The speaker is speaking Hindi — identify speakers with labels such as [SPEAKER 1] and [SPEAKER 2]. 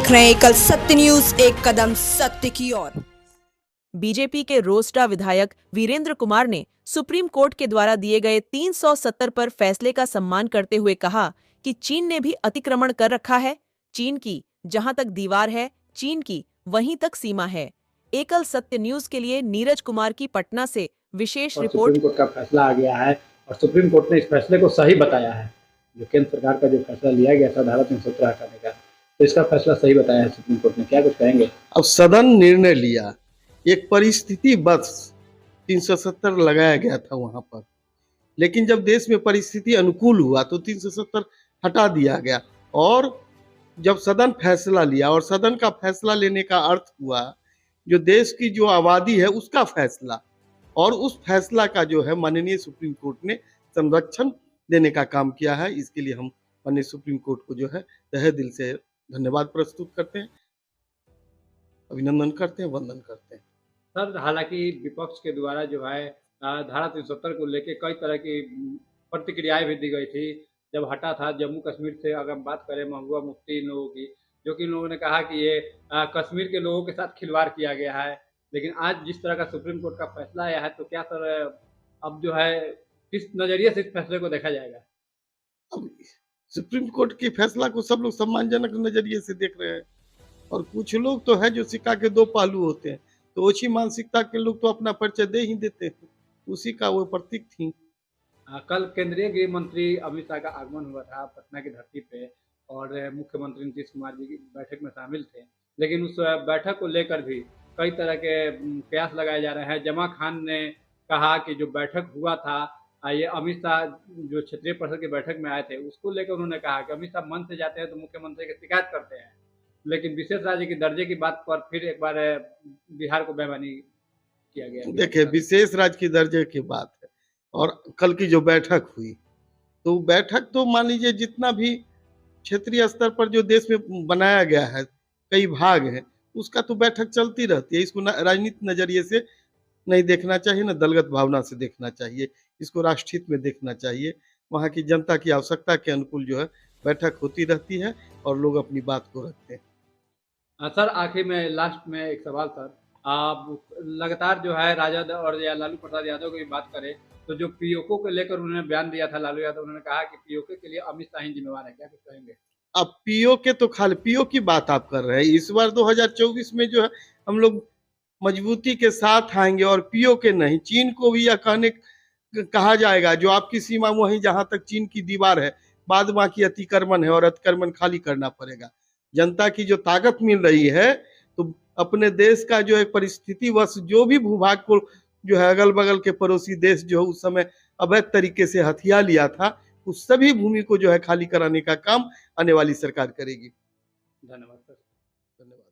[SPEAKER 1] देख रहे हैं एकल सत्य न्यूज, एक कदम सत्य की ओर।
[SPEAKER 2] बीजेपी के रोसडा विधायक वीरेंद्र कुमार ने सुप्रीम कोर्ट के द्वारा दिए गए 370 पर फैसले का सम्मान करते हुए कहा कि चीन ने भी अतिक्रमण कर रखा है। चीन की जहां तक दीवार है, चीन की वहीं तक सीमा है। एकल सत्य न्यूज के लिए नीरज कुमार की पटना से विशेष रिपोर्ट।
[SPEAKER 3] सुप्रीम कोर्ट का फैसला आ गया है और सुप्रीम कोर्ट ने इस फैसले को सही बताया है। जो केंद्र सरकार का जो फैसला लिया गया था धारा 317 हटाने का, तो इसका फैसला सही बताया है सुप्रीम कोर्ट ने। क्या कुछ कहेंगे?
[SPEAKER 4] अब सदन निर्णय लिया, एक परिस्थिति बस 370 लगाया गया था वहां पर, लेकिन जब देश में परिस्थिति अनुकूल हुआ तो 370 हटा दिया गया। और जब सदन फैसला लिया, और सदन का फैसला लेने का अर्थ हुआ जो देश की जो आबादी है उसका फैसला, और उस फैसला का जो है माननीय सुप्रीम कोर्ट ने संरक्षण देने का काम किया है। इसके लिए हम माननीय सुप्रीम कोर्ट को जो है तहे दिल से धन्यवाद प्रस्तुत करते हैं, अभिनंदन करते हैं, वंदन करते हैं।
[SPEAKER 3] सर, हालांकि विपक्ष के द्वारा जो है धारा 370 को लेकर कई तरह की प्रतिक्रियाएं भी दी गई थी जब हटा था। जम्मू कश्मीर से अगर हम बात करें, महबूबा मुफ्ती इन लोगों की, जो कि इन लोगों ने कहा कि ये कश्मीर के लोगों के साथ खिलवाड़ किया गया है। लेकिन आज जिस तरह का सुप्रीम कोर्ट का फैसला आया है, तो क्या सर अब जो है किस नजरिए से इस फैसले को देखा जाएगा?
[SPEAKER 4] अब सुप्रीम कोर्ट के फैसला को सब लोग सम्मानजनक नजरिए से देख रहे हैं, और कुछ लोग तो है जो सिक्का के दो पहलू होते हैं, तो ओछी मानसिकता के लोग तो अपना परिचय दे ही देते हैं, उसी का वो प्रतीक थी।
[SPEAKER 3] कल केंद्रीय गृह मंत्री अमित शाह का आगमन हुआ था पटना की धरती पे, और मुख्यमंत्री नीतीश कुमार जी की बैठक में शामिल थे। लेकिन उस बैठक को लेकर भी कई तरह के कयास लगाए जा रहे हैं। जमा खान ने कहा कि जो बैठक हुआ था, ये अमित शाह जो क्षेत्रीय परिषद की बैठक में आए थे उसको लेकर उन्होंने कहा कि अमित शाह मन से जाते हैं तो मुख्यमंत्री की शिकायत करते हैं, लेकिन विशेष राज्य के दर्जे की बात पर फिर एक बार बिहार को बेईमानी किया गया।
[SPEAKER 4] देखिए, विशेष राज्य की दर्जे की बात है, और कल की जो बैठक हुई, तो बैठक तो मान लीजिए जितना भी क्षेत्रीय स्तर पर जो देश में बनाया गया है, कई भाग हैं, उसका तो बैठक चलती रहती है। इसको राजनीतिक नजरिए से नहीं देखना चाहिए, न दलगत भावना से देखना चाहिए, इसको राष्ट्रहित में देखना चाहिए। वहाँ की जनता की आवश्यकता के अनुकूल जो है बैठक होती रहती है और लोग अपनी बात को रखते हैं।
[SPEAKER 3] सर, आखिर में लास्ट में एक सवाल सर, आप लगातार जो है राजद और या लालू प्रसाद यादव की बात करें, तो जो पीओके को लेकर उन्होंने बयान दिया था लालू यादव, उन्होंने कहा कि पीओके के लिए अमित शाह ही जिम्मेवार है। क्या कुछ कहेंगे?
[SPEAKER 4] अब पीओ के तो खाली पीओ की बात आप कर रहे हैं। इस बार 2024 में जो है हम लोग मजबूती के साथ आएंगे, और पीओ के नहीं, चीन को भी यह कहा जाएगा जो आपकी सीमा वहीं जहां तक चीन की दीवार है, बाद बाकी अतिक्रमण है और अतिक्रमण खाली करना पड़ेगा। जनता की जो ताकत मिल रही है, तो अपने देश का जो एक परिस्थिति वश जो भी भूभाग को जो है अगल बगल के पड़ोसी देश जो उस समय अवैध तरीके से हथिया लिया था, उस सभी भूमि को जो है खाली कराने का काम आने वाली सरकार करेगी।
[SPEAKER 3] धन्यवाद सर।
[SPEAKER 4] धन्यवाद।